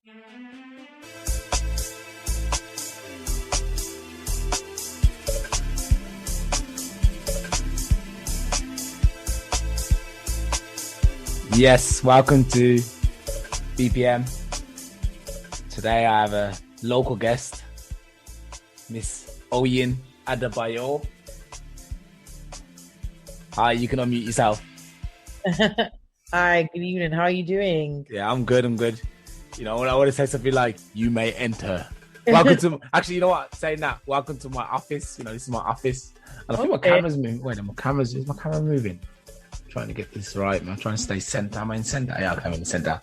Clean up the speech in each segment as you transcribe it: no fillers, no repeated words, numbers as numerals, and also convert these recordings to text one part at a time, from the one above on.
Yes, welcome to BPM. Today I have a local guest, Miss Adebayo. Hi, you can unmute yourself. Hi, good evening. How are you doing? Yeah, I'm good. You know, I want to say something like, you may enter. Welcome to, actually, you know what? Saying that, welcome to my office. You know, this is my office. And I think my camera's moving. Wait, is my camera moving? Trying to get this right, man. I'm trying to stay center. Am I in center? Yeah, I'm in the center.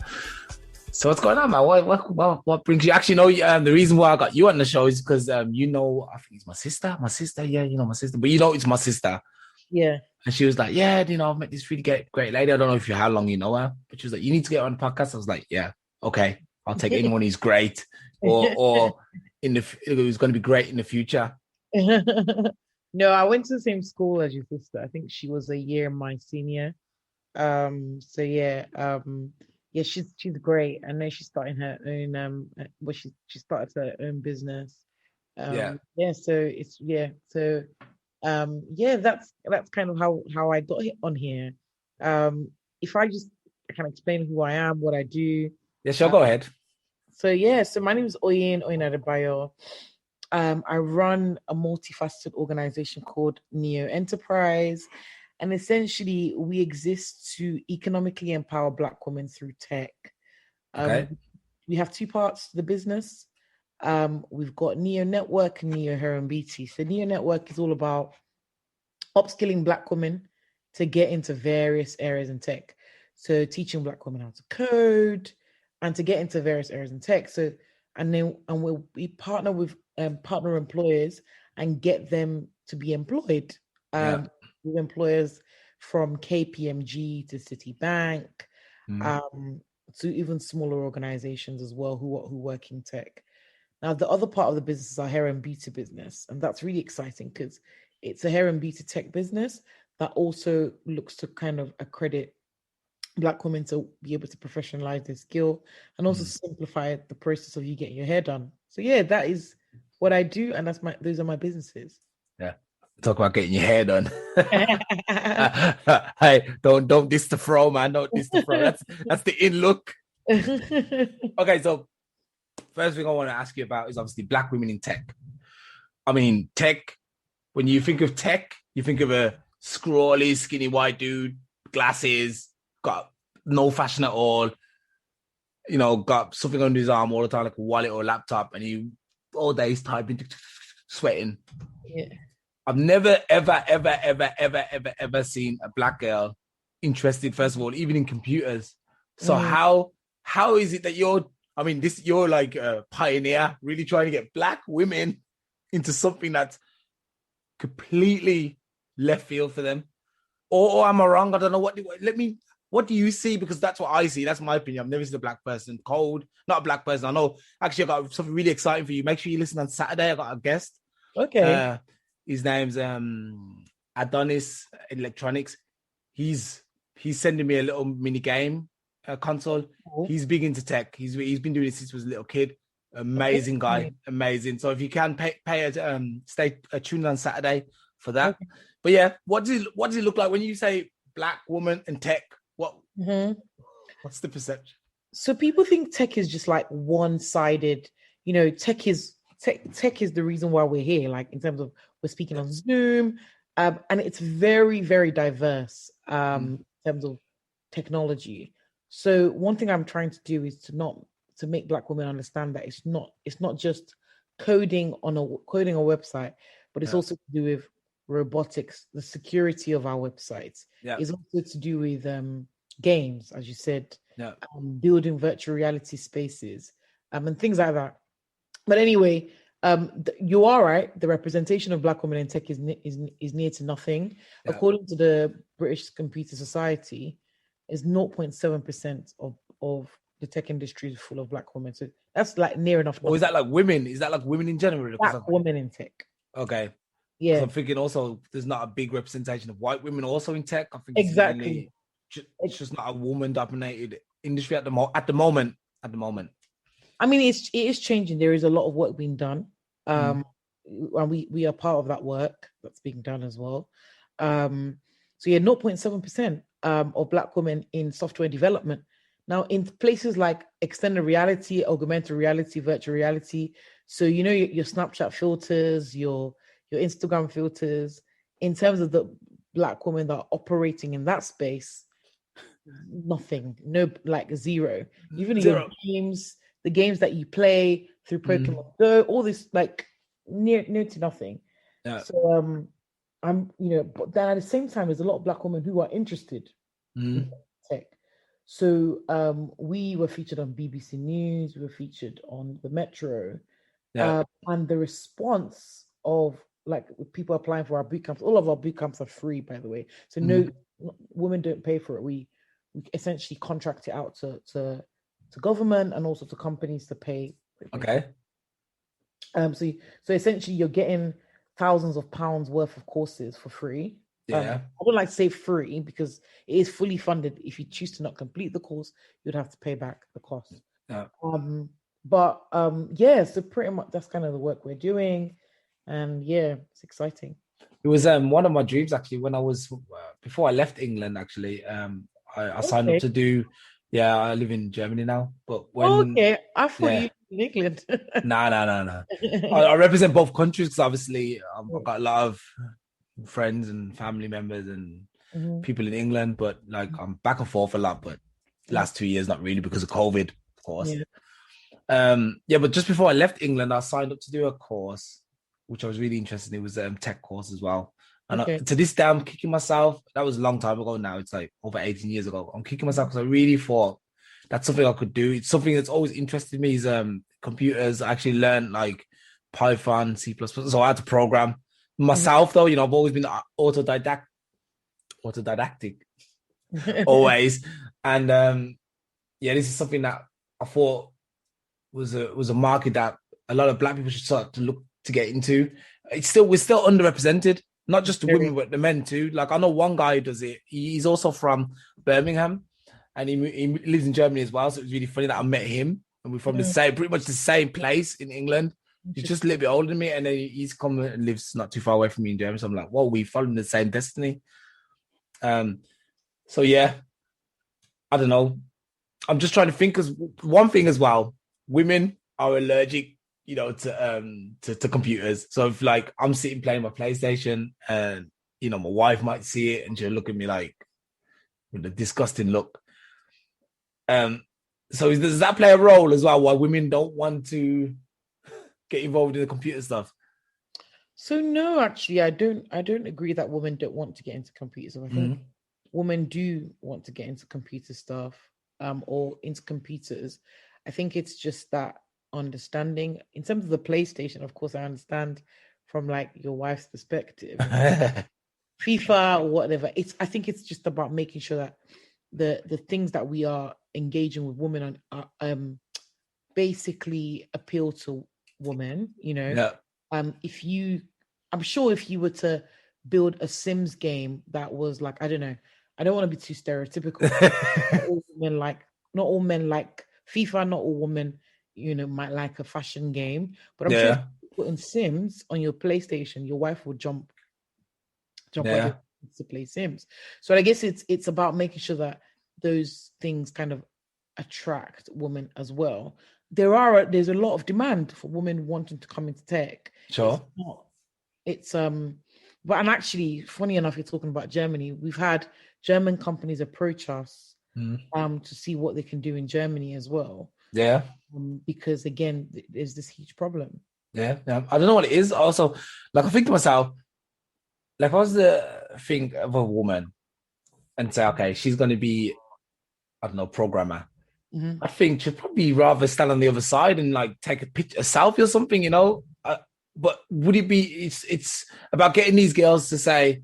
So what's going on, man? What brings you? Actually, no. The reason why I got you on the show is because you know, I think it's my sister. Yeah, you know my sister, but you know it's my sister. Yeah. And she was like, yeah, you know, I've met this really great lady. I don't know how long you know her, but she was like, you need to get her on the podcast. I was like, yeah, okay, I'll take anyone who's great or who's going to be great in the future. No, I went to the same school as your sister. I think she was a year my senior. So yeah, yeah, she's great. I know she's starting her own she started her own business. Yeah. That's kind of how I got on here. If I can explain who I am, what I do. Yeah, sure, go ahead. So my name is Oyin Adebayo. I run a multifaceted organization called Niyo Enterprise, and essentially we exist to economically empower Black women through tech. Okay. We have two parts to the business. We've got Niyo Network and Niyo Hair and Beauty. So Niyo Network is all about upskilling Black women to get into various areas in tech. So teaching Black women how to code and to get into various areas in tech. We partner with partner employers and get them to be employed with employers from KPMG to Citi Bank, to even smaller organizations as well who work in tech. Now, the other part of the business is our hair and beauty business, and that's really exciting because it's a hair and beauty tech business that also looks to kind of accredit Black women to be able to professionalize their skill and also simplify the process of you getting your hair done. So yeah, that is what I do, and those are my businesses. Yeah, talk about getting your hair done. Hey, don't diss the fro, man. Don't diss the fro. That's the in look. Okay, so first thing I want to ask you about is obviously Black women in tech. I mean, tech. When you think of tech, you think of a scrawly, skinny white dude, glasses, got no fashion at all, you know, got something under his arm all the time, like a wallet or a laptop, and he all day he's typing, sweating. Yeah. I've never, ever seen a Black girl interested, first of all, even in computers. So how is it that you're like a pioneer, really trying to get Black women into something that's completely left field for them? Or am I wrong? I don't know. What do you see? Because that's what I see. That's my opinion. I've never seen a Black person code. Not a Black person. I know. Actually, I got something really exciting for you. Make sure you listen on Saturday. I got a guest. Okay. His name's Adonis Electronics. He's sending me a little mini game console. Cool. He's big into tech. He's been doing it since he was a little kid. Amazing guy. Amazing. So if you can stay tuned on Saturday for that. Okay. But yeah, what does it look like when you say Black woman and tech? What's the perception? So people think tech is just like one-sided. You know, tech is the reason why we're here. Like in terms of we're speaking on Zoom, and it's very, very diverse in terms of technology. So one thing I'm trying to do is to make Black women understand that it's not just coding a website, but it's also to do with robotics, the security of our websites. It's also to do with games, as you said, building virtual reality spaces, and things like that. But anyway, you are right. The representation of Black women in tech is near to nothing. Yeah. According to the British Computer Society, is 0.7% of the tech industry is full of Black women. So that's like near enough. Or is that like women? Is that like women in general? Black women in tech. Okay. Yeah. So I'm thinking also there's not a big representation of white women also in tech. I think it's just not a woman-dominated industry at the moment. I mean, it is changing. There is a lot of work being done. Mm. And we are part of that work that's being done as well. So yeah, 0.7% of Black women in software development. Now, in places like extended reality, augmented reality, virtual reality, so you know your Snapchat filters, your Instagram filters, in terms of the Black women that are operating in that space, nothing, no, like zero. Even in your Zero. games, the games that you play through Pokemon Go, all this like near to nothing. Yeah. So I'm but then at the same time, there's a lot of Black women who are interested in tech. So we were featured on BBC News, we were featured on the Metro, Yeah. and the response of like people applying for our boot camps, all of our boot camps are free, by the way. So no women don't pay for it. We essentially contract it out to government and also to companies to pay. Okay. So essentially you're getting thousands of pounds worth of courses for free. Yeah. I don't like to say free because it is fully funded. If you choose to not complete the course, you'd have to pay back the cost. Yeah. But yeah, so pretty much that's kind of the work we're doing, and yeah, it's exciting. It was one of my dreams actually when I was before I left England. Actually, I signed up to do. Yeah, I live in Germany now, but when I thought you in England. No. I represent both countries because obviously I've got a lot of friends and family members and people in England, but like I'm back and forth a lot. But last 2 years, not really because of COVID, of course. But just before I left England, I signed up to do a course, which I was really interested in. It was a tech course as well. And to this day, I'm kicking myself. That was a long time ago now. It's like over 18 years ago. I'm kicking myself because I really thought that's something I could do. It's something that's always interested me is computers. I actually learned like Python, C++. So I had to program myself though. I've always been autodidactic always. And this is something that I thought was a market that a lot of Black people should start to look to get into. We're still underrepresented, not just the women, but the men too. Like I know one guy who does it. He's also from Birmingham, and he lives in Germany as well. So it was really funny that I met him, and we're from pretty much the same place in England. He's just a little bit older than me, and then he's come and lives not too far away from me in Germany. So I'm like, whoa, we following the same destiny. So yeah, I don't know. I'm just trying to think because one thing as well, women are allergic, to computers. So if like I'm sitting playing my PlayStation and my wife might see it and she'll look at me like with a disgusting look. So does that play a role as well? Why women don't want to get involved in the computer stuff? So no, actually, I don't agree that women don't want to get into computers. I think women do want to get into computer stuff, or into computers. I think it's just that understanding in terms of the PlayStation. Of course, I understand from like your wife's perspective, FIFA or whatever. I think it's just about making sure that the things that we are engaging with women on basically appeal to women. I'm sure if you were to build a Sims game that was like, I don't know, I don't want to be too stereotypical. Not all men like FIFA, not all women, might like a fashion game. But I'm sure if you put in Sims on your PlayStation, your wife will jump to play Sims. So I guess it's about making sure that those things kind of attract women as well. There's a lot of demand for women wanting to come into tech. Sure. But actually, funny enough, you're talking about Germany. We've had German companies approach us to see what they can do in Germany as well. Yeah. Because again, there's this huge problem. Yeah. I don't know what it is. Also, like I think to myself, like I was to think of a woman and say, okay, she's going to be, I don't know, programmer. I think she'd probably rather stand on the other side and like take a selfie or something, but would it be? It's about getting these girls to say,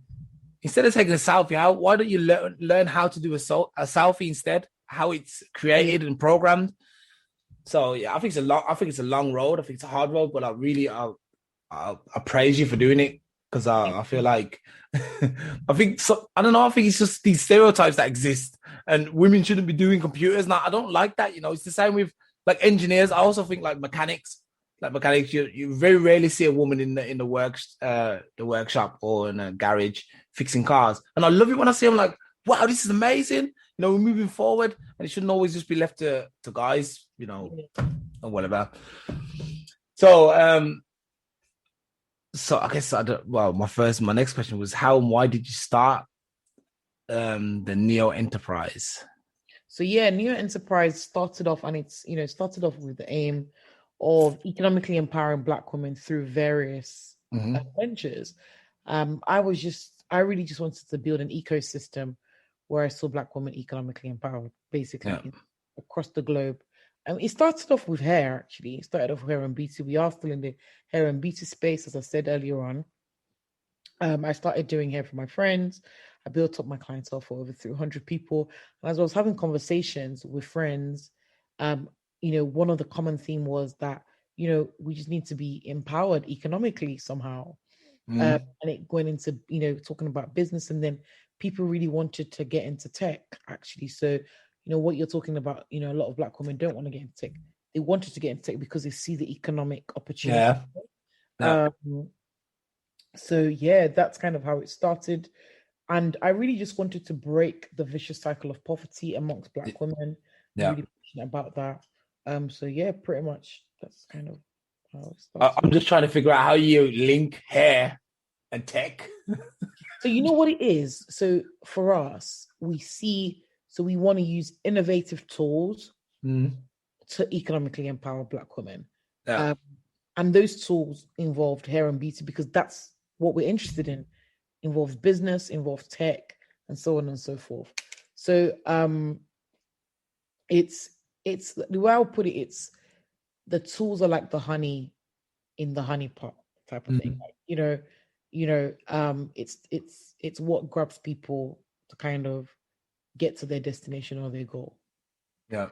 instead of taking a selfie, why don't you learn how to do a selfie instead? How it's created and programmed. So yeah, I think it's a long road. I think it's a hard road, but I praise you for doing it because I feel like I think it's just these stereotypes that exist, and women shouldn't be doing computers. Now I don't like that. It's the same with like engineers. I also think like mechanics. Like mechanics, you very rarely see a woman in the workshop or in a garage fixing cars. And I love it when I see them like, wow, this is amazing. We're moving forward, and it shouldn't always just be left to guys, or whatever. So so I guess my next question was how and why did you start the Niyo Enterprise? So yeah, Niyo Enterprise started off, and it's started off with the aim of economically empowering Black women through various ventures. I really just wanted to build an ecosystem where I saw Black women economically empowered, basically across the globe. It started off with hair, actually. It started off with hair and beauty. We are still in the hair and beauty space, as I said earlier on. I started doing hair for my friends. I built up my clientele for over 300 people. And as I was having conversations with friends, one of the common theme was that, we just need to be empowered economically somehow. And it going into, talking about business, and then people really wanted to get into tech, actually. So, what you're talking about, a lot of Black women don't want to get into tech. They wanted to get into tech because they see the economic opportunity. Yeah. So yeah, that's kind of how it started. And I really just wanted to break the vicious cycle of poverty amongst Black women. Yeah. I'm really passionate about that. So yeah, pretty much that's kind of how it started. I'm just trying to figure out how you link hair and tech. So you know what it is? So for us, we want to use innovative tools to economically empower Black women. Yeah. And those tools involved hair and beauty because that's what we're interested in. Involves business, involves tech, and so on and so forth. So it's the way I'll put it, it's the tools are like the honey in the honey pot type of thing. It's what grabs people to kind of get to their destination or their goal. Yeah.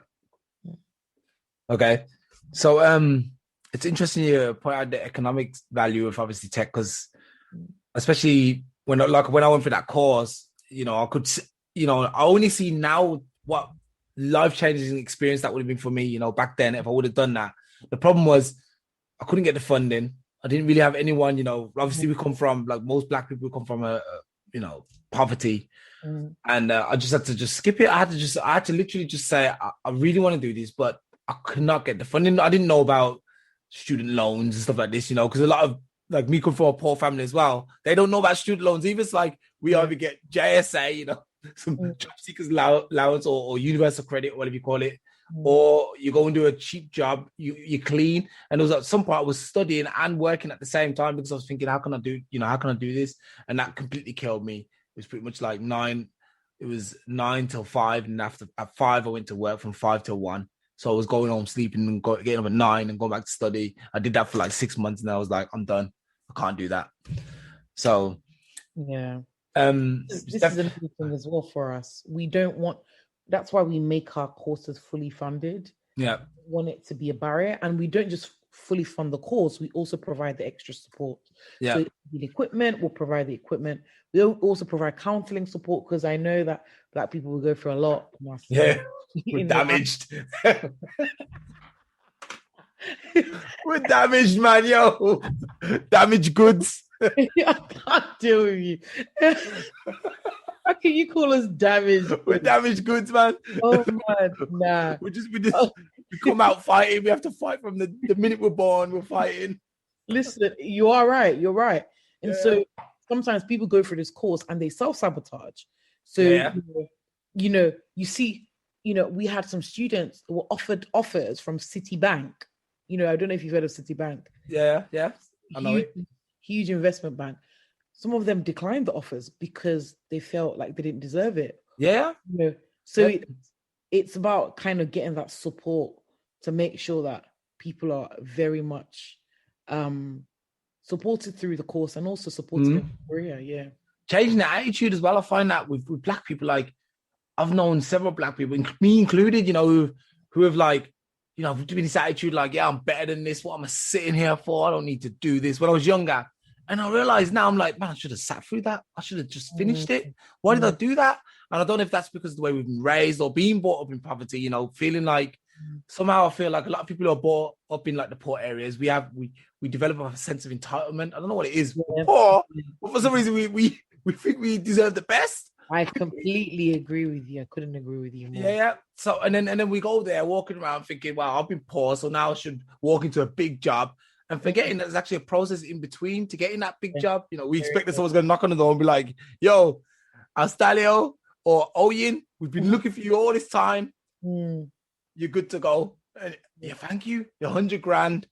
Okay. So it's interesting you point out the economic value of obviously tech, because especially when I went for that course, I could, I only see now what life-changing experience that would have been for me, back then if I would have done that. The problem was I couldn't get the funding. I didn't really have anyone, obviously we come from, like most Black people come from poverty. And I just had to just skip it. I had to literally just say, I really want to do this, but I could not get the funding. I didn't know about student loans and stuff like this, because a lot of, like me come from a poor family as well. They don't know about student loans. Even it's like we either get JSA, some job seekers allowance or universal credit, or whatever you call it, or you go and do a cheap job, you clean. And it was at some point I was studying and working at the same time because I was thinking, how can I do this? And that completely killed me. It was pretty much like 9 till 5, and at 5 I went to work from 5 till 1. So I was going home, sleeping, and getting up at 9 and going back to study. I did that for like 6 months, and I was like, I'm done. I can't do that. So yeah, this is another thing as well for us. We don't want. That's why we make our courses fully funded. Yeah, we want it to be a barrier, and we don't just fully fund the course. We also provide the extra support. Yeah, so the equipment, we'll provide the equipment. We'll also provide counseling support, because I know that Black people will go through a lot. Yeah, we're damaged. We're damaged, man, yo. Damaged goods. I can't deal with you. How can you call us damaged? We're damaged goods, man. Oh man, nah. We come out fighting. We have to fight from the minute we're born. We're fighting. Listen, you are right. You're right. And so sometimes people go through this course and they self-sabotage. So you see, we had some students who were offered offers from Citi Bank. I don't know if you've heard of Citi Bank. Yeah. I know it. Huge investment bank. Some of them declined the offers because they felt like they didn't deserve it. Yeah. It's about kind of getting that support to make sure that people are very much supported through the course and also supported in their career. Yeah. Changing the attitude as well. I find that with Black people, like I've known several Black people, me included, who have like, doing this attitude like, yeah, I'm better than this. What am I sitting here for? I don't need to do this. When I was younger. And I realized now, I'm like, man, I should have sat through that. I should have just finished it. Why did I do that? And I don't know if that's because of the way we've been raised or being brought up in poverty, feeling like somehow I feel like a lot of people who are brought up in like the poor areas, we develop a sense of entitlement. I don't know what it is. We're poor, but for some reason we think we deserve the best. I completely agree with you. I couldn't agree with you more. Yeah. So and then we go there walking around thinking, wow, I've been poor, so now I should walk into a big job, and forgetting that there's actually a process in between to getting that big job. You know, we expect that someone's gonna knock on the door and be like, yo, Astalio or Oyin, we've been looking for you all this time. You're good to go. And yeah, thank you. You're 100 grand,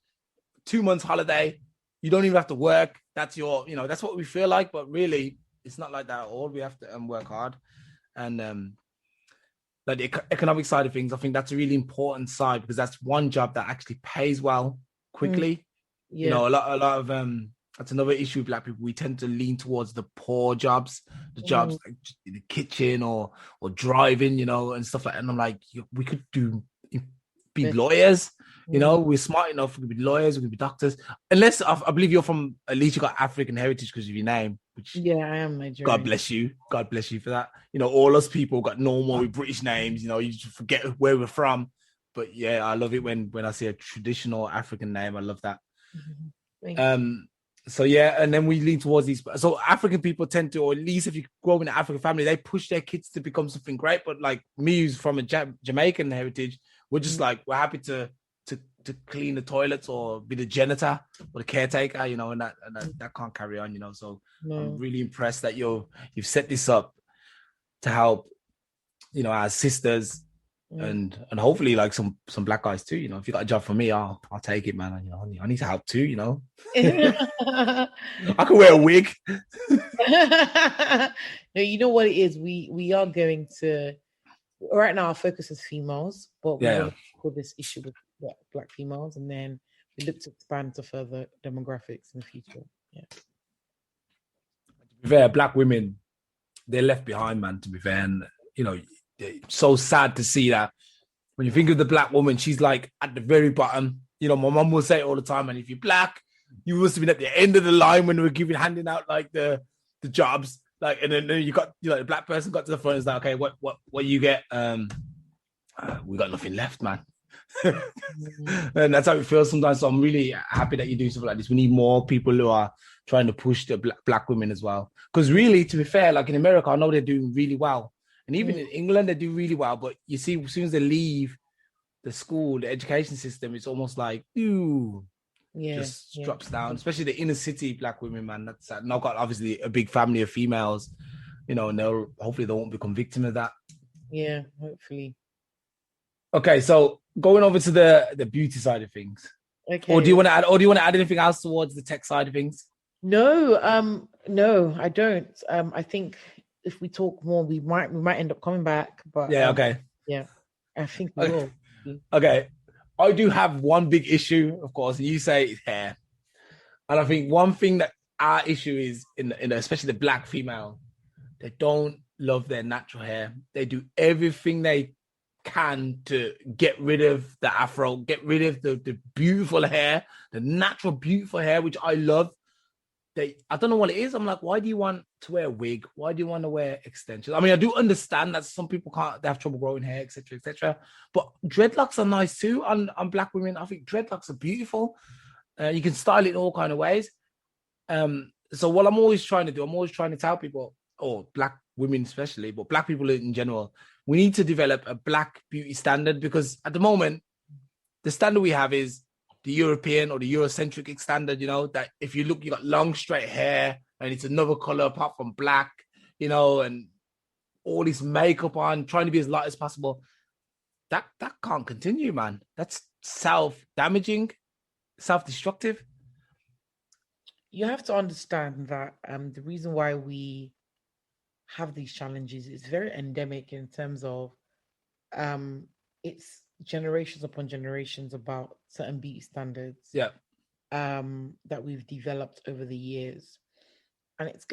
2 months holiday. You don't even have to work. That's your, you know, that's what we feel like, but really it's not like that at all. We have to work hard. And like the economic side of things, I think that's a really important side because that's one job that actually pays well quickly. You know, a lot of that's another issue with Black people. We tend to lean towards the poor jobs, the jobs like in the kitchen or driving, you know, and stuff like that. And I'm like, we could be lawyers, you know, we're smart enough, we could be lawyers, we could be doctors. Unless I believe you're from, at least you got African heritage because of your name, which I am Nigerian. God bless you. God bless you for that. You know, all us people got normal British names, you know, you just forget where we're from. But yeah, I love it when I see a traditional African name. I love that. So yeah, and then we lean towards these. So African people tend to, or at least if you grow up in an African family, they push their kids to become something great. But like me, who's from a Jamaican heritage, we're just like, we're happy to clean the toilets or be the janitor or the caretaker, you know, and that can't carry on, you know. So I'm really impressed that you've set this up to help, you know, our sisters and hopefully like some Black guys too, you know. If you got a job for me, I'll take it, man. You know, I need to help too, you know. I can wear a wig. No, you know what it is. We are going to, right now our focus is females, but we want to tackle this issue with Black females, and then we look to expand to further demographics in the future. Yeah. To be fair, Black women, they're left behind, man. To be fair, and you know, it's so sad to see that when you think of the Black woman, she's like at the very bottom. You know, my mom will say it all the time, and if you're Black, you must have been at the end of the line when we were handing out like the jobs. Like, and then you got, you know, the Black person got to the front and is like, okay, what you get? We got nothing left, man. And that's how it feels sometimes. So I'm really happy that you do something like this. We need more people who are trying to push the Black women as well. Because really, to be fair, like in America, I know they're doing really well. And even in England, they do really well. But you see, as soon as they leave the school, the education system, it's almost like, just drops down. Especially the inner city Black women, man. That's sad. And I've got obviously a big family of females, you know, and hopefully they won't become victim of that. Yeah, hopefully. Okay, so going over to the beauty side of things. Okay. Or do you want to add anything else towards the tech side of things? No, I don't. I think if we talk more, we might end up coming back. But okay. Yeah, I think we will. Okay. I do have one big issue, of course, and you say it's hair. And I think one thing that our issue is in especially the Black female, they don't love their natural hair. They do everything they can to get rid of the afro, get rid of the beautiful hair, the natural beautiful hair, which I love. I don't know what it is. I'm like, why do you want to wear a wig? Why do you want to wear extensions? I mean, I do understand that some people they have trouble growing hair, etc., etc. But dreadlocks are nice too on Black women. I think dreadlocks are beautiful. You can style it in all kind of ways. So what I'm always trying to do, I'm always trying to tell people, or Black women especially, but Black people in general, we need to develop a Black beauty standard, because at the moment, the standard we have is the European or the Eurocentric standard, you know, that if you look, you got long straight hair and it's another color apart from black, you know, and all this makeup on, trying to be as light as possible. That can't continue, man. That's self-damaging, self-destructive. You have to understand that the reason why we have these challenges is very endemic in terms of it's generations upon generations about certain beauty standards that we've developed over the years, and it's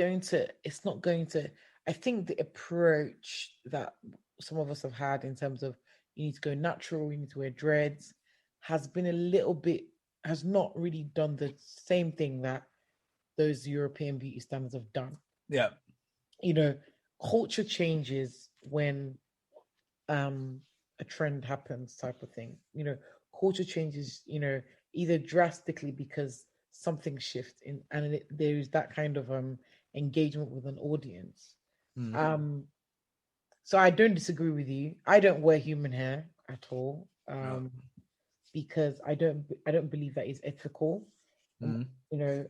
not going to I think the approach that some of us have had in terms of you need to go natural, you need to wear dreads, has not really done the same thing that those European beauty standards have done. You know, culture changes when a trend happens type of thing. Culture changes, either drastically because something shifts in, and there is that kind of engagement with an audience. Mm. So I don't disagree with you. I don't wear human hair at all. No. Because I don't believe that is ethical. Mm. You know,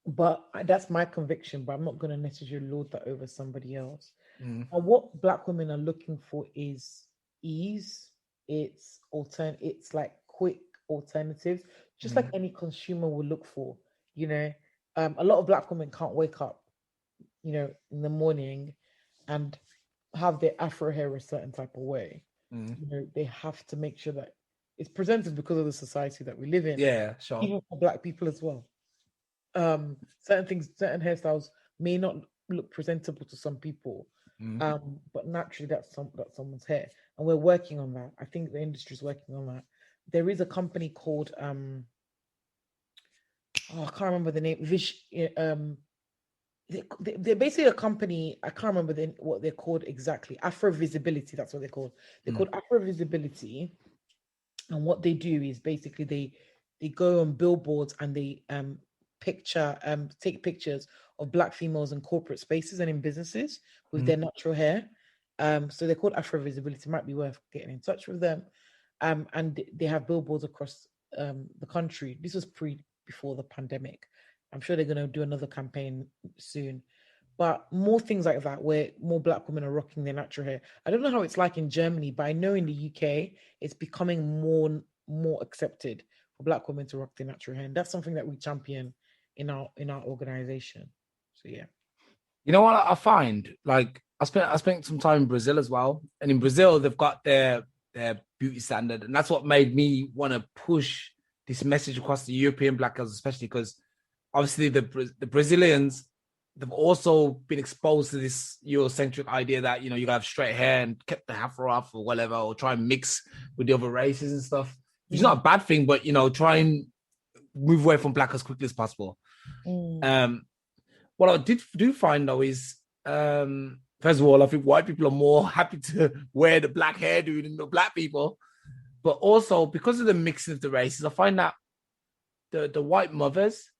but that's my conviction. But I'm not going to necessarily lord that over somebody else. Mm. And what Black women are looking for is ease. It's like quick alternatives, just like Mm. any consumer will look for. A lot of Black women can't wake up, in the morning and have their afro hair a certain type of way. Mm. They have to make sure that it's presented because of the society that we live in, Yeah, sure. even for Black people as well. Certain hairstyles may not look presentable to some people, but naturally that's someone's hair, and we're working on that. I think the industry is working on that. There is a company called I can't remember the name. They're basically a company. I can't remember what they're called exactly. Afro Visibility. That's what they're called. They're called Afro Visibility, and what they do is basically they go on billboards and they take pictures of Black females in corporate spaces and in businesses with their natural hair. So they're called Afro Visibility. Might be worth getting in touch with them. And they have billboards across the country. This was before the pandemic. I'm sure they're going to do another campaign soon. But more things like that, where more Black women are rocking their natural hair. I don't know how it's like in Germany, but I know in the UK it's becoming more accepted for Black women to rock their natural hair, and that's something that we champion in our organization. So yeah. You know what I find? Like I spent some time in Brazil as well, and in Brazil they've got their beauty standard, and that's what made me want to push this message across the European Black girls, especially because obviously the Brazilians, they've also been exposed to this Eurocentric idea that you gotta have straight hair and kept the afro off or whatever, or try and mix with the other races and stuff. Which is not a bad thing, but try and move away from Black as quickly as possible. What I do find though is, first of all, I think white people are more happy to wear the Black hairdo than the Black people. But also because of the mixing of the races, I find that the white mothers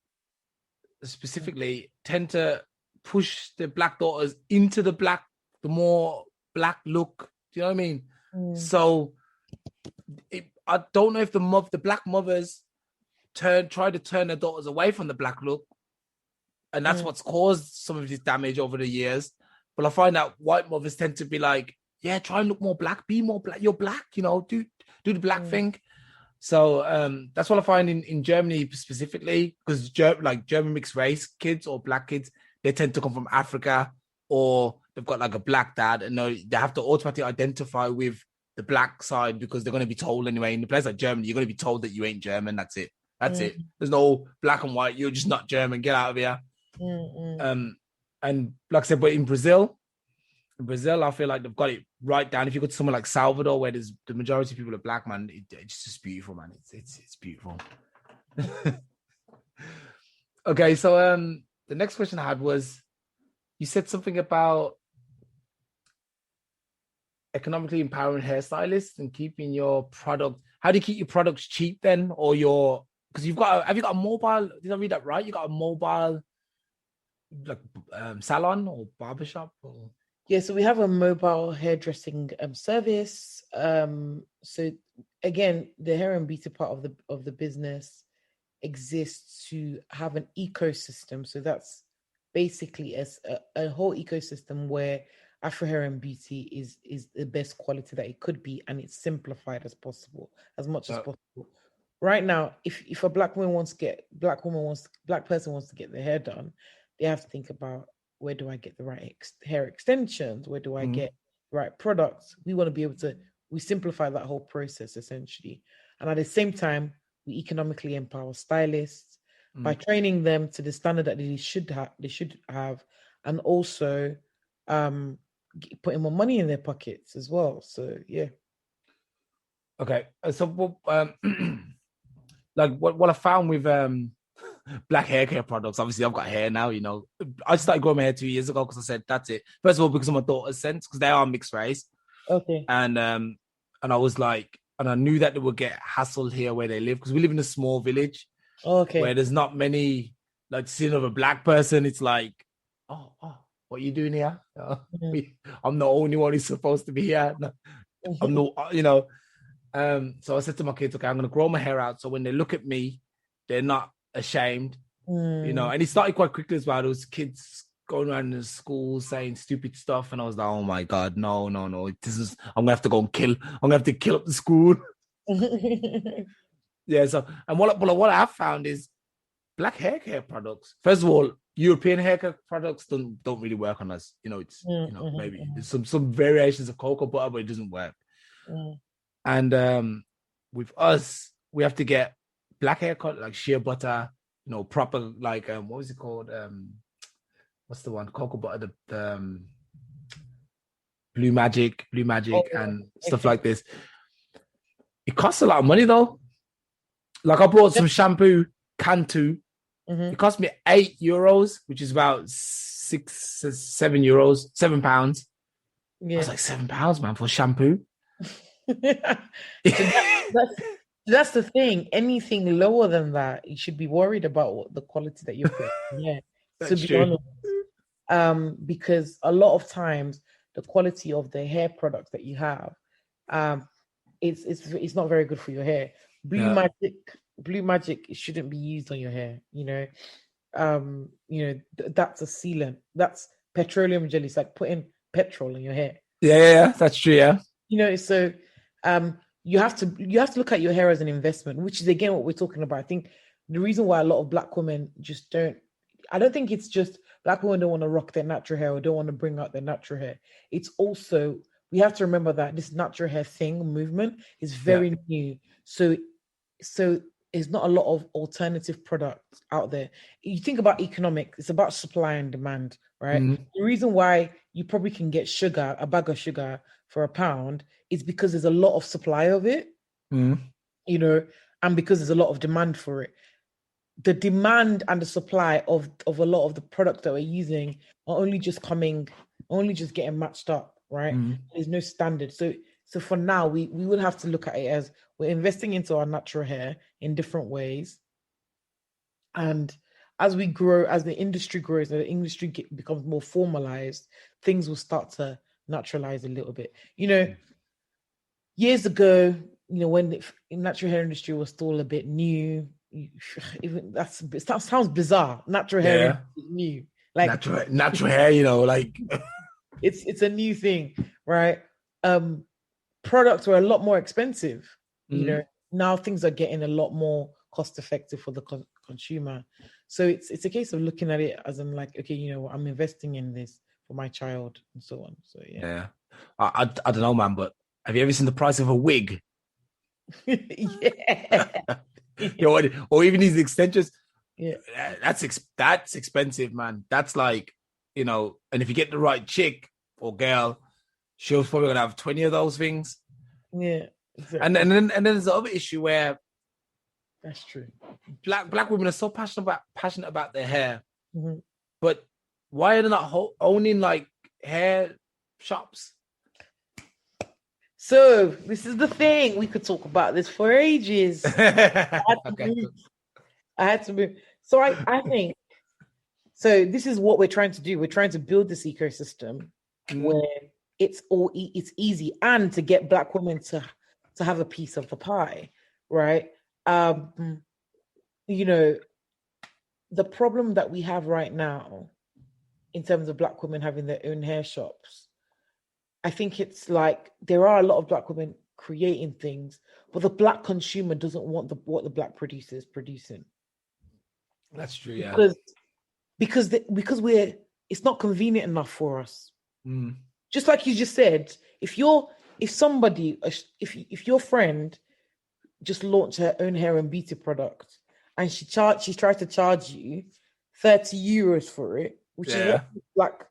specifically tend to push the Black daughters into the more Black look. Do you know what I mean? So I don't know if the Black mothers try to turn their daughters away from the Black look, and that's what's caused some of this damage over the years. But I find that white mothers tend to be like, yeah, try and look more Black, be more Black. You're Black, do the Black thing. So that's what I find in Germany specifically, because German mixed race kids or Black kids, they tend to come from Africa, or they've got like a Black dad, and they have to automatically identify with the Black side because they're going to be told anyway. In a place like Germany, you're going to be told that you ain't German. That's it. That's it. There's no black and white. You're just not German. Get out of here. And like I said, but in Brazil, I feel like they've got it right down. If you go to somewhere like Salvador, where there's the majority of people are Black, man, it's just beautiful, man. It's beautiful. Okay, so the next question I had was, you said something about economically empowering hairstylists and keeping your product. How do you keep your products cheap then, or because have you got a mobile? Did I read that right? You got a mobile like salon or barbershop or? Yeah, so we have a mobile hairdressing service. So again, the hair and beauty part of the business exists to have an ecosystem. So that's basically a whole ecosystem where Afro hair and beauty is the best quality that it could be, and it's simplified as possible, as much as possible. Right now, if a Black person wants to get their hair done, they have to think about, where do I get the right hair extensions? Where do I get the right products? We want to be able to, we simplify that whole process essentially. And at the same time, we economically empower stylists by training them to the standard that they should have, and also putting more money in their pockets as well. So yeah. Okay. So like what I found with Black hair care products, obviously I've got hair now, I started growing my hair 2 years ago because I said that's it. First of all, because of my daughter's sense, because they are mixed race. Okay. And I was like, and I knew that they would get hassled here where they live because we live in a small village where Okay. there's not many, like seeing of a black person. It's like, oh, what are you doing here? I'm the only one who's supposed to be here. No, I'm no, so I said to my kids, okay, I'm going to grow my hair out. So when they look at me, they're not ashamed, and it started quite quickly as well. There was kids going around in the school saying stupid stuff. And I was like, oh my God, no. I'm going to have to go and kill. I'm going to have to kill up the school. Yeah. So, and what I have found is black hair care products. First of all, European hair care products don't really work on us. It's, maybe there's some variations of cocoa butter, but it doesn't work. And with us, we have to get black hair cut, like shea butter, proper, like, what was it called? What's the one? Cocoa butter, the Blue Magic, and stuff like this. It costs a lot of money though. Like I brought some shampoo, Cantu. It cost me €8, which is about €7, £7. Yeah. I was like, £7, man, for shampoo. That's the thing. Anything lower than that, you should be worried about what the quality that you're putting. Yeah, to be honest. Because a lot of times the quality of the hair products that you have, it's not very good for your hair. Blue Magic shouldn't be used on your hair. That's a sealant. That's petroleum jelly. It's like putting petrol in your hair. Yeah, that's true. Yeah. So you have to look at your hair as an investment, which is again what we're talking about. I think the reason why a lot of black women just don't. I don't think it's just black women don't want to rock their natural hair or don't want to bring out their natural hair. It's also, we have to remember that this natural hair movement is very new. So there's not a lot of alternative products out there. You think about economics, it's about supply and demand, right? The reason why you probably can get a bag of sugar for £1 is because there's a lot of supply of it, and because there's a lot of demand for it. The demand and the supply of a lot of the products that we're using are only just getting matched up, right? There's no standard. So for now, we will have to look at it as we're investing into our natural hair in different ways. And as we grow, as the industry grows, and the industry becomes more formalized, things will start to naturalize a little bit. Years ago, when the natural hair industry was still a bit new, that sounds bizarre. Natural hair is new, like natural hair, like it's a new thing, right? Products were a lot more expensive. Now things are getting a lot more cost effective for the consumer. So it's a case of looking at it as I'm like, okay, I'm investing in this for my child and so on. So yeah. I don't know, man, but have you ever seen the price of a wig? Or even these extensions. Yeah, that's expensive, man. That's like, and if you get the right chick or girl, she's probably gonna have 20 of those things. Yeah, exactly. And then there's the other issue where that's true. Black women are so passionate about their hair, but why are they not owning like hair shops? So this is the thing. We could talk about this for ages. I had to move. So I think, so this is what we're trying to do. We're trying to build this ecosystem where it's easy and to get black women to have a piece of the pie, right? The problem that we have right now in terms of black women having their own hair shops, I think it's like there are a lot of black women creating things, but the black consumer doesn't want what the black producer is producing. That's true, yeah. Because it's not convenient enough for us. Just like you just said, if your friend just launched her own hair and beauty product and she tried to charge you €30 for it, which is what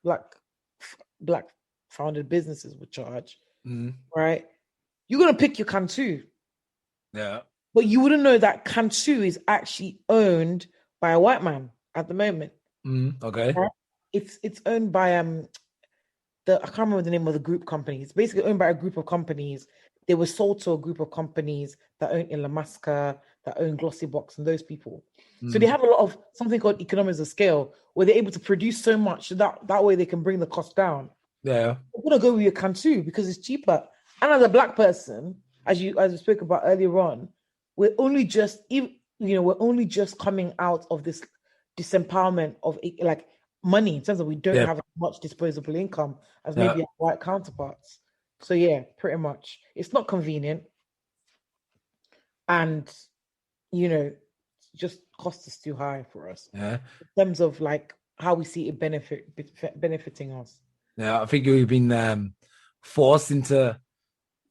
black founded businesses would charge, right? You're gonna pick your Cantu, but you wouldn't know that Cantu is actually owned by a white man at the moment. Okay, right? It's owned by I can't remember the name of the group company. It's basically owned by a group of companies. They were sold to a group of companies that own Ilamaska, that own Glossybox, and those people. So they have a lot of something called economies of scale, where they're able to produce so much that way they can bring the cost down. Yeah. I'm gonna go with your Kantu because it's cheaper. And as a black person, as we spoke about earlier on, we're only just coming out of this disempowerment of like money in terms of we don't have much disposable income as maybe our white counterparts. So yeah, pretty much. It's not convenient. And just cost is too high for us. Yeah. In terms of like how we see it benefiting us. Yeah, I think we've been forced into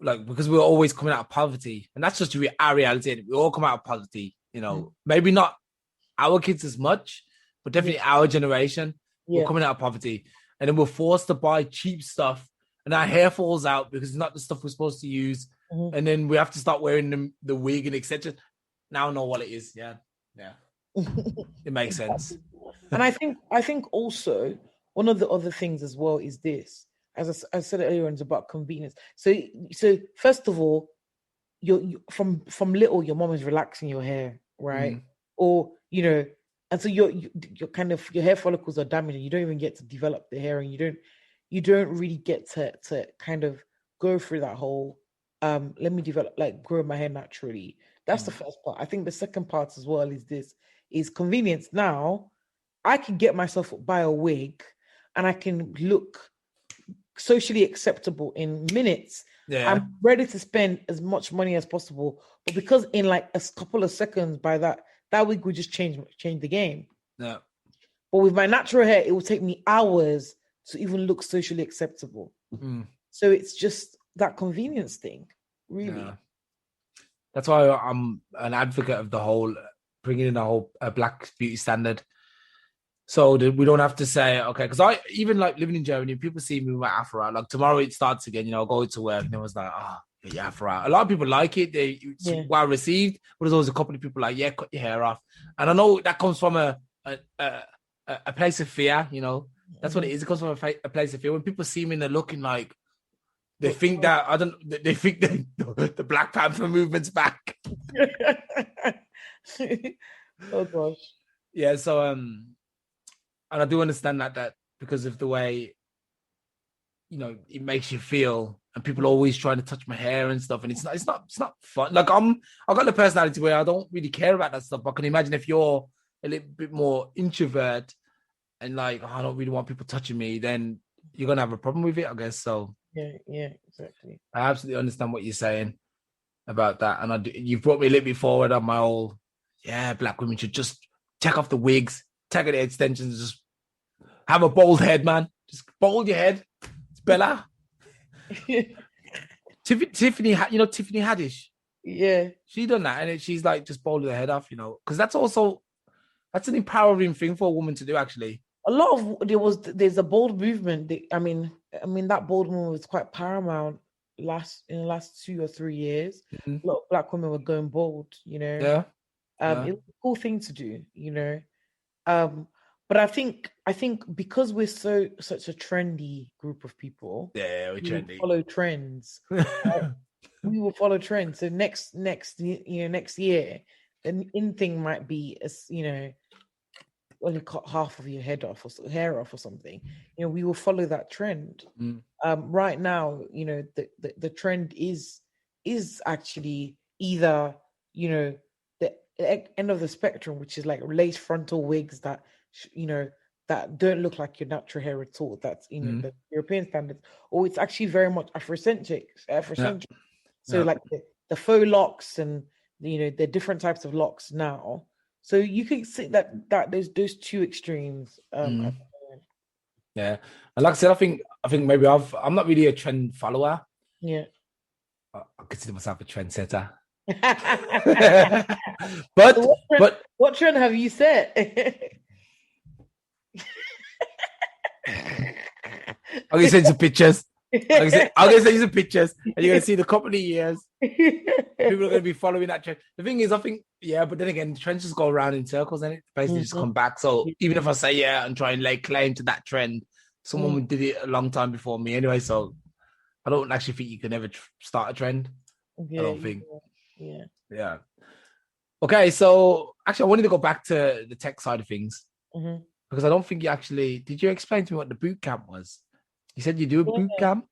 like because we're always coming out of poverty, and that's just our reality. We all come out of poverty, maybe not our kids as much, but definitely our generation. We're coming out of poverty, and then we're forced to buy cheap stuff, and our hair falls out because it's not the stuff we're supposed to use, and then we have to start wearing the wig and etc. Now I know what it is. Yeah. It makes sense. And I think also one of the other things as well is this, as I said earlier, it's about convenience. So first of all, you from little, your mom is relaxing your hair, right? Or and so you're kind of your hair follicles are damaged, and you don't even get to develop the hair, and you don't really get to kind of go through that whole let me develop, like grow my hair naturally. That's the first part. I think the second part as well is convenience. Now I can get myself buy a wig and I can look socially acceptable in minutes. Yeah. I'm ready to spend as much money as possible, but because in like a couple of seconds by that wig will just change the game. Yeah. But with my natural hair, it will take me hours to even look socially acceptable. So it's just that convenience thing, really. Yeah. That's why I'm an advocate of the whole bringing in a whole black beauty standard, so that we don't have to say okay. Because I even like living in Germany, people see me with my afro out. Like tomorrow it starts again. I go to work and it was like, get your afro out. A lot of people like it. It's well received, but there's always a couple of people like, cut your hair off. And I know that comes from a place of fear. That's what it is. It comes from a place of fear. When people see me and they're looking like. They think that They think that the Black Panther movement's back. Oh gosh. Yeah. So and I do understand that because of the way it makes you feel, and people are always trying to touch my hair and stuff, and it's not fun. Like I've got the personality where I don't really care about that stuff. But I can imagine if you're a little bit more introvert and like I don't really want people touching me, then you're gonna have a problem with it, I guess. So. Yeah, exactly. I absolutely understand what you're saying about that, and you've brought me a little bit forward on my whole. Yeah, black women should just take off the wigs, take out the extensions, just have a bald head, man. Just bald your head. It's Bella. Tiffany, Tiffany Haddish. Yeah, she done that, and she's like just balding her head off, because that's an empowering thing for a woman to do, actually. A lot of there's a bold movement. I mean that bold movement was quite paramount in the last 2 or 3 years. A lot of black women were going bold, Yeah. It was a cool thing to do, but I think because we're such a trendy group of people, we're trendy. Follow trends. We will follow trends. So next year, an in thing might be as only cut half of your hair off or something. We will follow that trend. Right now, the trend is actually either the end of the spectrum, which is like lace frontal wigs that that don't look like your natural hair at all. That's the European standards, or it's actually very much Afrocentric. So like the faux locks and the different types of locks now. So you can see that there's those two extremes. Yeah, and like I said, I think maybe I'm not really a trend follower. Yeah, I consider myself a trendsetter. but what trend have you set? I'm gonna send you some pictures. I'm gonna send you some pictures, and you're gonna see the couple of years. People are gonna be following that trend. The thing is, I think, but then again, trends just go around in circles, and it basically just come back. So even if I say and try and lay claim to that trend, Someone did it a long time before me anyway, so I don't actually think you can ever start a trend. I don't think. Yeah. Okay, so actually, I wanted to go back to the tech side of things because I don't think you actually did. You explain to me what the boot camp was? You said you do a boot camp.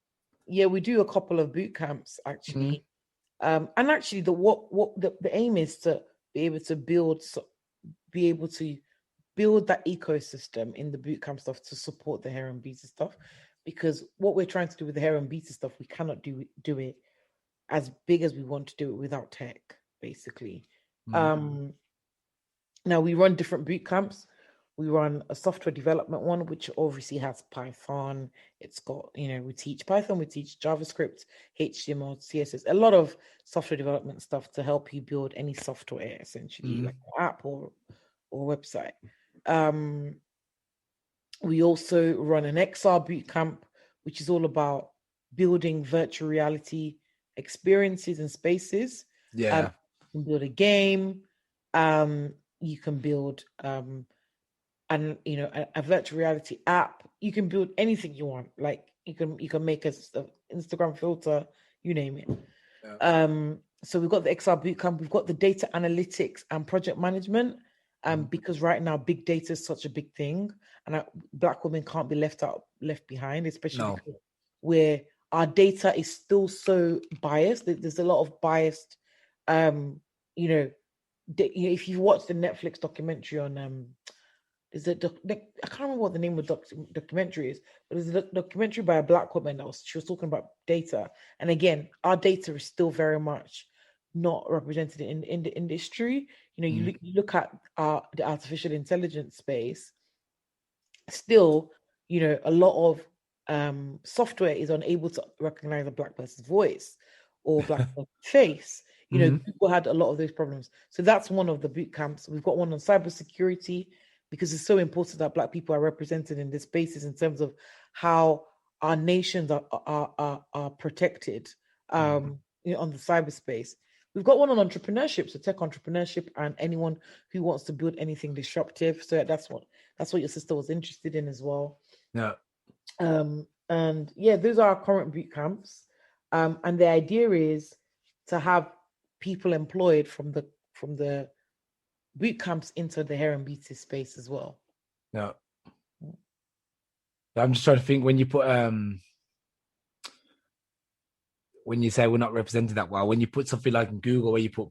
Yeah, we do a couple of boot camps actually, and actually, the aim is to be able to build that ecosystem in the boot camp stuff to support the hair and beauty stuff, because what we're trying to do with the hair and beauty stuff, we cannot do it as big as we want to do it without tech, basically. Now we run different boot camps. We run a software development one, which obviously has Python. It's got, we teach Python, we teach JavaScript, HTML, CSS, a lot of software development stuff to help you build any software, essentially, like an app or website. We also run an XR boot camp, which is all about building virtual reality experiences and spaces. Yeah. You can build a game. You can build a virtual reality app. You can build anything you want. Like you can make a Instagram filter, you name it. Yeah. So we've got the XR bootcamp. We've got the data analytics and project management. Because right now big data is such a big thing, and Black women can't be left behind, especially because where our data is still so biased. There's a lot of biased, if you watch the Netflix documentary on I can't remember what the name of the documentary is, but there's a documentary by a Black woman she was talking about data, and again, our data is still very much not represented in the industry. You look at the artificial intelligence space. Still, a lot of software is unable to recognize a Black person's voice or Black person's face. People had a lot of those problems. So that's one of the boot camps. We've got one on cybersecurity, because it's so important that Black people are represented in this spaces in terms of how our nations are protected on the cyberspace. We've got one on entrepreneurship, so tech entrepreneurship, and anyone who wants to build anything disruptive. So that's what your sister was interested in as well. Yeah. And yeah, those are our current boot camps. And the idea is to have people employed from the boot camps into the hair and beauty space as well. Yeah. I'm just trying to think, when you put when you say we're not represented that well, when you put something like in Google where you put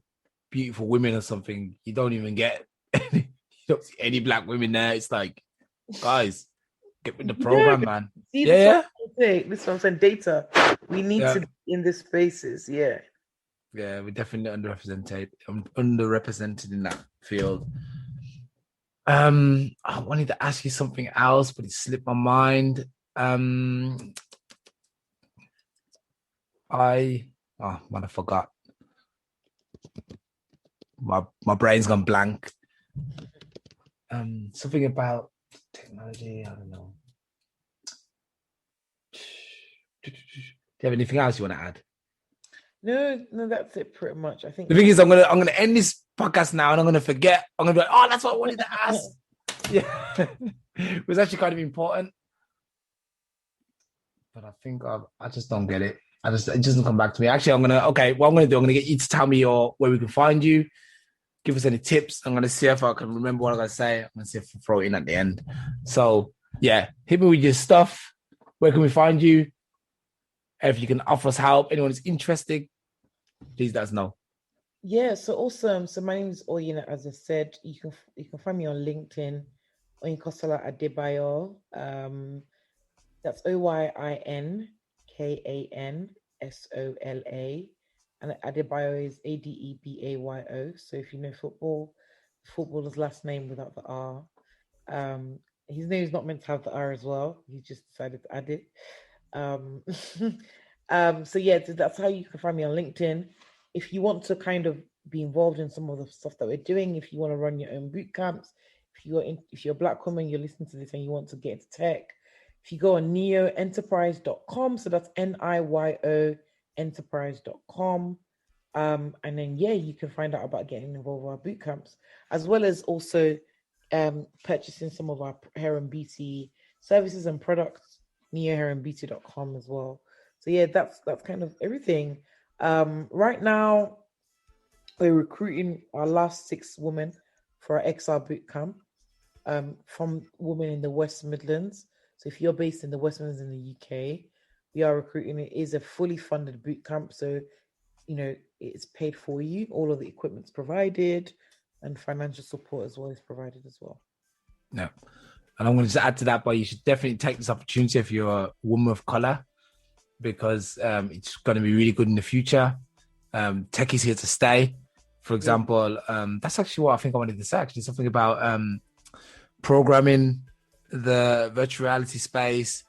beautiful women or something, you don't even get you don't see any Black women there. It's like, guys, get with the program, man. See, this is what I'm saying. Data. We need to be in these spaces. Yeah. Yeah, we're definitely underrepresented in that field. I wanted to ask you something else, but it slipped my mind. I forgot. My brain's gone blank. Something about technology. I don't know. Do you have anything else you want to add? No, that's it pretty much. I think the thing is, I'm gonna end this podcast now, and I'm gonna forget. I'm gonna be like, oh, that's what I wanted to ask. Yeah, it was actually kind of important, but I think I just don't get it. It doesn't come back to me. Actually, what I'm gonna do, I'm gonna get you to tell me where we can find you. Give us any tips. I'm gonna see if I can remember what I'm gonna say. I'm gonna see if I throw it in at the end. So yeah, hit me with your stuff. Where can we find you? If you can offer us help, anyone who's interested, please let us know. Yeah, so awesome. So my name is Oyina, as I said. You can find me on LinkedIn, Oyinkansola Adebayo. That's Oyinkansola, and Adebayo is Adebayo. So if you know football, footballer's last name without the R. His name is not meant to have the R as well. He just decided to add it. So yeah, that's how you can find me on LinkedIn. If you want to kind of be involved in some of the stuff that we're doing, if you want to run your own boot camps, if you're a Black woman, you're listening to this and you want to get into tech, if you go on niyoenterprise.com, so that's NIYO enterprise.com, and then you can find out about getting involved with our boot camps, as well as also purchasing some of our hair and beauty services and products niyohairandbeauty.com as well. So yeah, that's kind of everything. Right now we're recruiting our last 6 women for our XR bootcamp. From women in the West Midlands. So if you're based in the West Midlands in the UK, we are recruiting. It is a fully funded boot camp, so it's paid for you. All of the equipment's provided, and financial support as well is provided as well. Yeah, and I'm going to just add to that, but you should definitely take this opportunity if you're a woman of color, because it's going to be really good in the future. Tech is here to stay. For example, that's actually what I think I wanted to say. Actually, something about programming, the virtual reality space,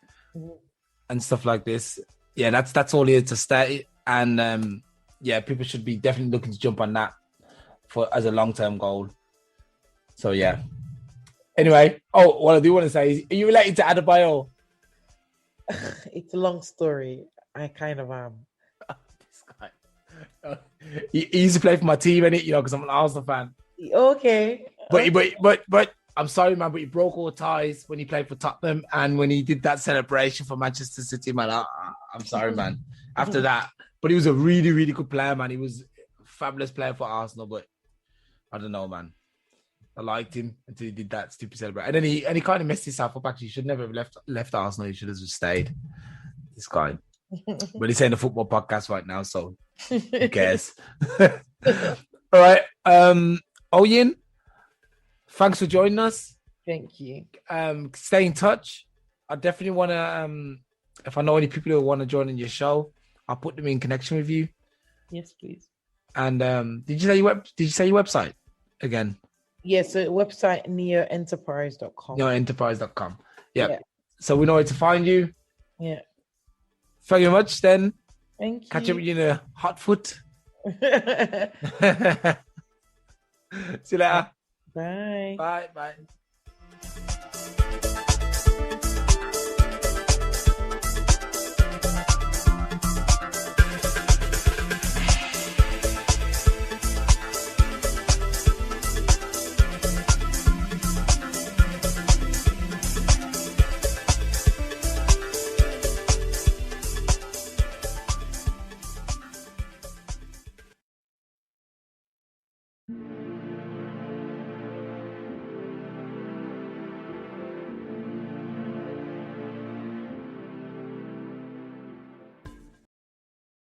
and stuff like this. Yeah, that's all here to stay. And people should be definitely looking to jump on that as a long-term goal. So yeah. Anyway, what I do want to say is, are you related to Adebayo? It's a long story. I kind of am. This guy. He used to play for my team, innit? Because I'm an Arsenal fan. Okay. But I'm sorry, man, but he broke all ties when he played for Tottenham, and when he did that celebration for Manchester City, man. I'm sorry, man. After that, but he was a really, really good player, man. He was a fabulous player for Arsenal, but I don't know, man. I liked him until he did that stupid celebration, and then he kind of messed himself up. Actually, he should never have left Arsenal. He should have just stayed. This guy, but he's in a football podcast right now, so who cares? All right, Oyin, thanks for joining us. Thank you. Stay in touch. I definitely want to. If I know any people who want to join in your show, I'll put them in connection with you. Yes, please. And did you say your website again? Yes, so website niyoenterprise.com. Niyoenterprise.com. Yeah. So we know where to find you. Yeah. Thank you very much. Then thank you. Catch up with you in a hot foot. See you later. Bye. Bye.